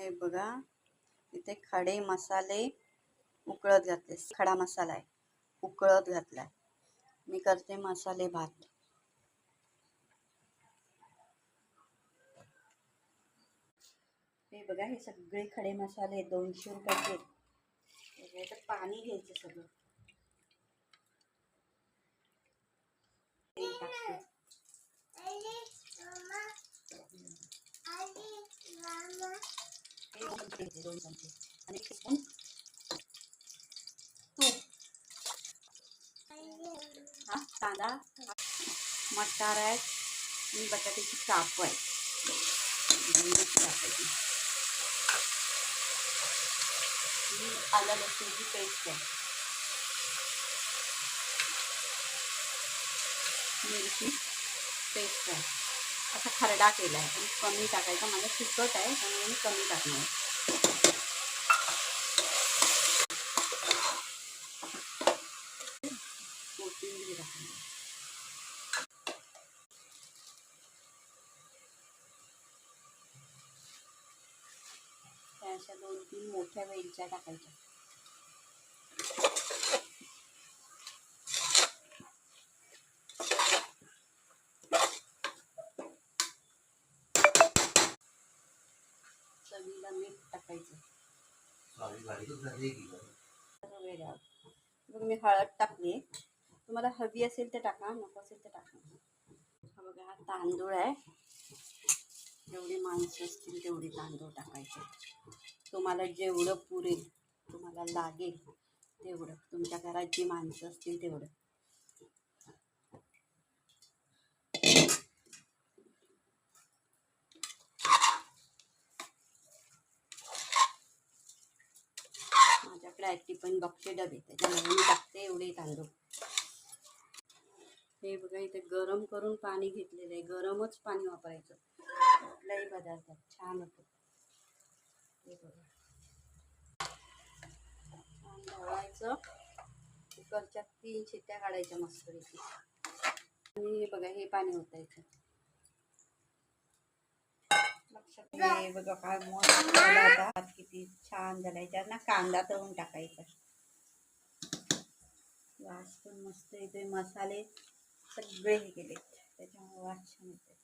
हे बघा, इथे खडे मसाले उकळत घातले. खडा मसाला आहे, उकळत घातलाय. मी करते मसाले भात. हे बघा, हे सगळे खडे मसाले 200 रुपयाचे. तर पाणी घ्यायचं सगळं. दोन चमचे आणि एक स्पून तूप. हा कांदा, मटार आहे आणि बटाट्याची काप आहे. आलं लसूणची पेस्ट आहे. मिरची पेस्ट आहे. असा खरडा केला आहे, पण कमी टाकायचा. माझा तिखट आहे त्यामुळे मी कमी टाकणार. कोथिंबीर टाकणार. त्या अशा 2-3 मोठ्या वेलच्या टाकायच्या. चवीला मीठ टाकायचं. मी हळद टाकली. तुम्हाला हवी असेल तर टाका, नको असेल तर टाका. हा बघा, हा तांदूळ आहे. जेवढी माणसं असतील तेवढी तांदूळ टाकायचे. तुम्हाला जेवढं पुरेल, तुम्हाला लागेल तेवढं, तुमच्या घरात जी माणसं असतील तेवढं. माझ्याकडे ॲक्टिव पण बॉक्सचे डबे, त्याच्यामुळे मी टाकते एवढे तांदूळ. हे बघा, इथे गरम करून पाणी घेतलेलं आहे. गरमच पाणी वापरायचं कुठल्याही पदार्थात, छान होतं. हे बघा, छान ढवळायचं. कुकरच्या 3 शिट्ट्या काढायच्या मस्तपैकी. आणि हे बघा, हे पाणी ओतायचं. लक्षात. हे बघा काय मस्त झाला आता. किती छान झाला. याच्यात ना कांदा तळून टाकायचा. वास पण मस्त येतोय. मसाले सगळे हे केले त्याच्यामुळे वास छान येते.